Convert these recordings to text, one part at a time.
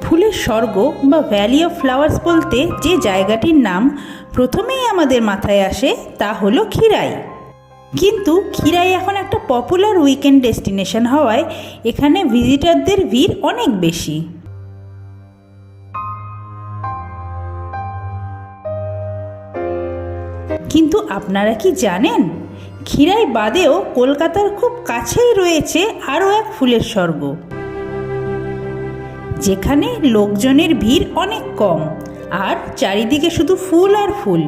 ফুলের স্বর্গ বা ভ্যালি অফ ফ্লাওয়ার্স বলতে যে জায়গাটির নাম প্রথমেই আমাদের মাথায় আসে তা হলো ক্ষীরাই। কিন্তু ক্ষীরাই এখন একটা পপুলার উইকেন্ড ডেস্টিনেশন হওয়ায় এখানে ভিজিটারদের ভিড় অনেক বেশি। কিন্তু আপনারা কি জানেন, ক্ষীরাই বাদেও কলকাতার খুব কাছেই রয়েছে আরও এক ফুলের স্বর্গ, যেখানে লোকজনের ভিড় অনেক কম আর চারিদিকে শুধু ফুল আর ফুল।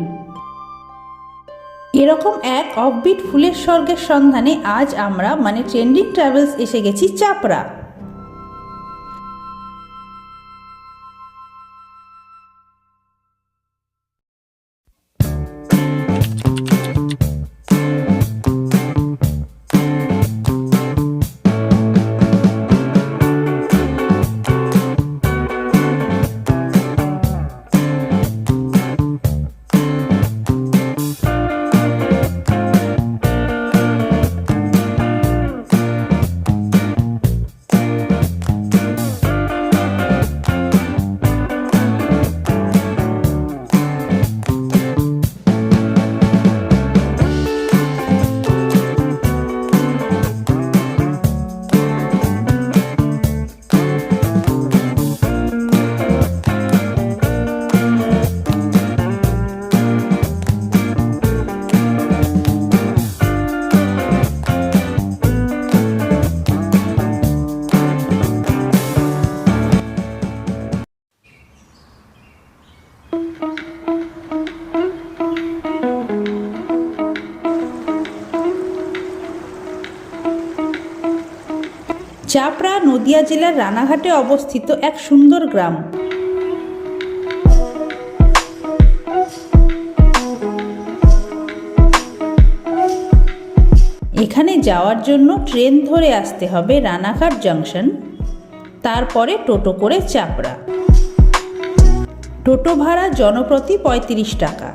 এরকম এক অফবিট ফুলের স্বর্গের সন্ধানে আজ আমরা ট্রেন্ডিং ট্রাভেলস এসে গেছি চাপড়া। চাপড়া নদিয়া জেলার রানাঘাটে অবস্থিত এক সুন্দর গ্রাম। এখানে যাওয়ার জন্য ট্রেন ধরে আসতে হবে রানাঘাট জংশন, তারপরে টোটো করে চাপড়া। টোটো ভাড়া জনপ্রতি ৩৫ টাকা।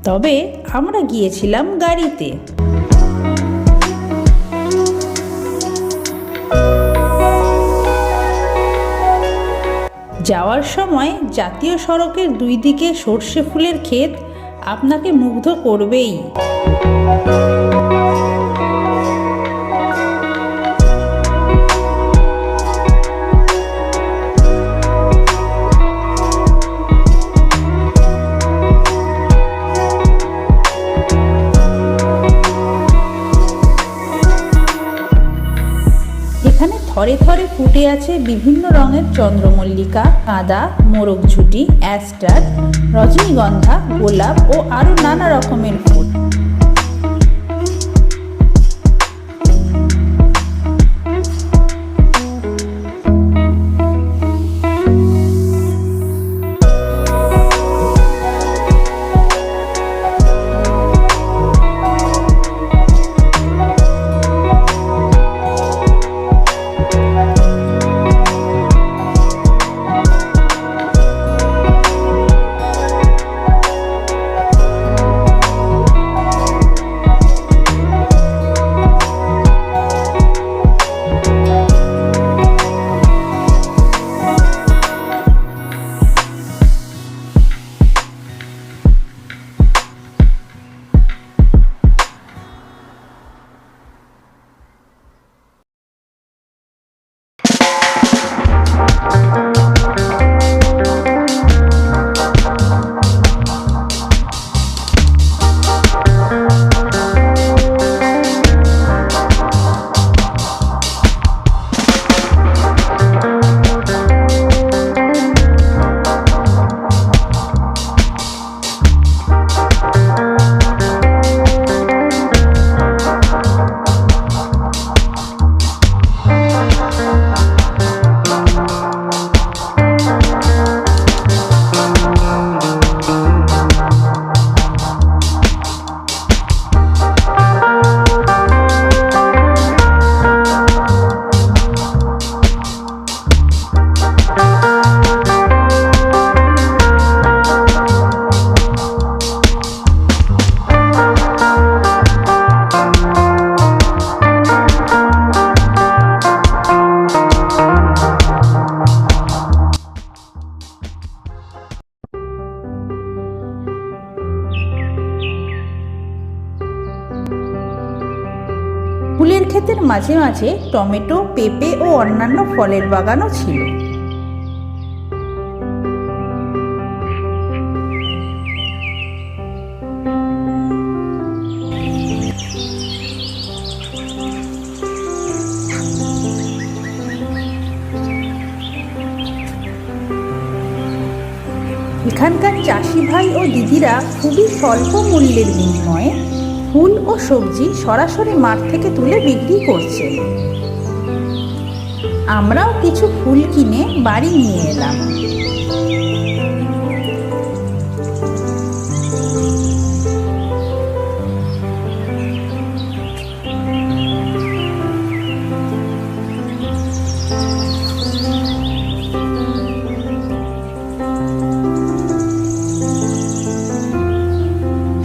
তবে আমরা গিয়েছিলাম গাড়িতে। যাওয়ার সময় জাতীয় সড়কের দুই দিকে সর্ষে ফুলের ক্ষেত আপনাকে মুগ্ধ করবেই। এখানে থরে থরে ফুটে আছে বিভিন্ন রঙের চন্দ্রমল্লিকা, গাঁদা, মোরগঝুটি, অ্যাস্টার, রজনীগন্ধা, গোলাপ ও আরও নানা রকমের ফুল। ক্ষেতের মাঝে মাঝে টমেটো, পেঁপে ও অন্যান্য ফলের বাগানও ছিল। এখানকার চাষি ভাই ও দিদিরা খুবই স্বল্প মূল্যের বিনিময়ে ফুল ও সবজি সরাসরি মাঠ থেকে তুলে বিক্রি করছেন। আমরাও কিছু ফুল কিনে বাড়ি নিয়ে এলাম।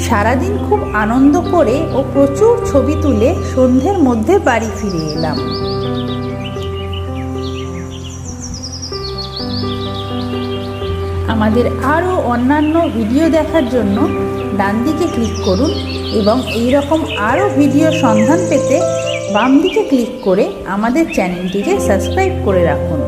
সারাদিন খুব আনন্দ করে ও প্রচুর ছবি তুলে সন্ধ্যের মধ্যে বাড়ি ফিরে এলাম। আমাদের আরও অন্যান্য ভিডিও দেখার জন্য ডান দিকে ক্লিক করুন এবং এই রকম আরও ভিডিও সন্ধান পেতে বাম দিকে ক্লিক করে আমাদের চ্যানেলটিকে সাবস্ক্রাইব করে রাখুন।